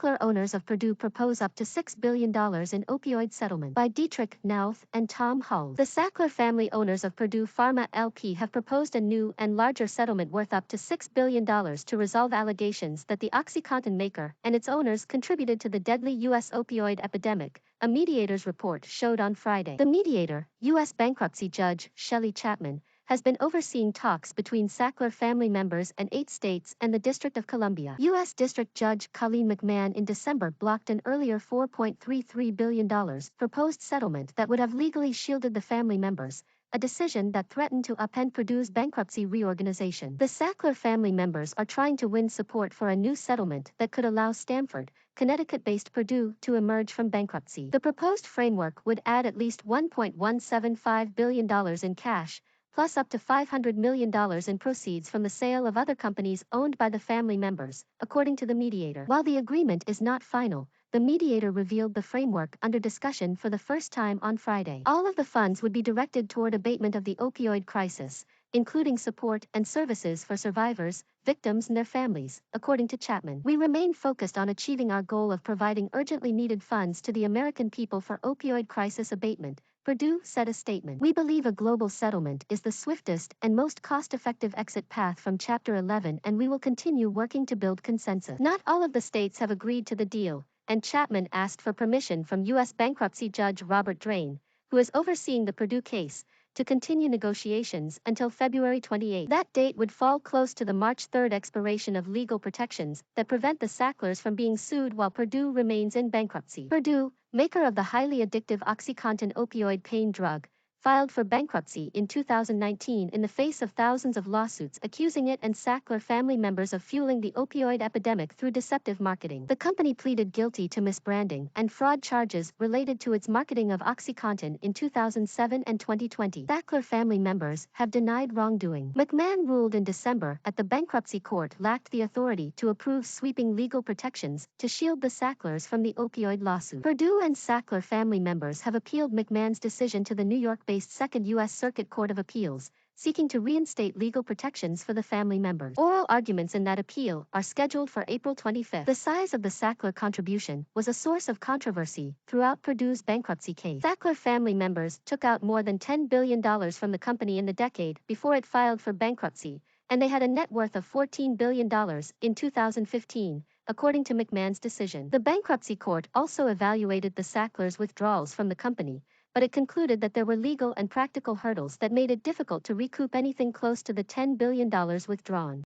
Sackler owners of Purdue propose up to $6 billion in opioid settlement. By Dietrich, Knauth, and Hals. The Sackler family owners of Purdue Pharma LP have proposed a new and larger settlement worth up to $6 billion to resolve allegations that the OxyContin maker and its owners contributed to the deadly U.S. opioid epidemic, a mediator's report showed on Friday. The mediator, U.S. Bankruptcy Judge Shelley Chapman, has been overseeing talks between Sackler family members and 8 states and the District of Columbia. U.S. District Judge Colleen McMahon in December blocked an earlier $4.33 billion proposed settlement that would have legally shielded the family members, a decision that threatened to upend Purdue's bankruptcy reorganization. The Sackler family members are trying to win support for a new settlement that could allow Stamford, Connecticut-based Purdue to emerge from bankruptcy. The proposed framework would add at least $1.175 billion in cash, plus up to $500 million in proceeds from the sale of other companies owned by the family members, according to the mediator. While the agreement is not final, the mediator revealed the framework under discussion for the first time on Friday. All of the funds would be directed toward abatement of the opioid crisis, including support and services for survivors, victims and their families, according to Chapman. We remain focused on achieving our goal of providing urgently needed funds to the American people for opioid crisis abatement, Purdue said a statement. We believe a global settlement is the swiftest and most cost-effective exit path from Chapter 11, and we will continue working to build consensus. Not all of the states have agreed to the deal, and Chapman asked for permission from U.S. Bankruptcy Judge Robert Drain, who is overseeing the Purdue case, to continue negotiations until February 28. That date would fall close to the March 3 expiration of legal protections that prevent the Sacklers from being sued while Purdue remains in bankruptcy. Purdue, maker of the highly addictive OxyContin opioid pain drug, filed for bankruptcy in 2019 in the face of thousands of lawsuits accusing it and Sackler family members of fueling the opioid epidemic through deceptive marketing. The company pleaded guilty to misbranding and fraud charges related to its marketing of OxyContin in 2007 and 2020. Sackler family members have denied wrongdoing. McMahon ruled in December that the bankruptcy court lacked the authority to approve sweeping legal protections to shield the Sacklers from the opioid lawsuit. Purdue and Sackler family members have appealed McMahon's decision to the New York-based Second U.S. Circuit Court of Appeals, seeking to reinstate legal protections for the family members. Oral arguments in that appeal are scheduled for April 25. The size of the Sackler contribution was a source of controversy throughout Purdue's bankruptcy case. Sackler family members took out more than $10 billion from the company in the decade before it filed for bankruptcy, and they had a net worth of $14 billion in 2015. According to McMahon's decision. The bankruptcy court also evaluated the Sacklers' withdrawals from the company, but it concluded that there were legal and practical hurdles that made it difficult to recoup anything close to the $10 billion withdrawn.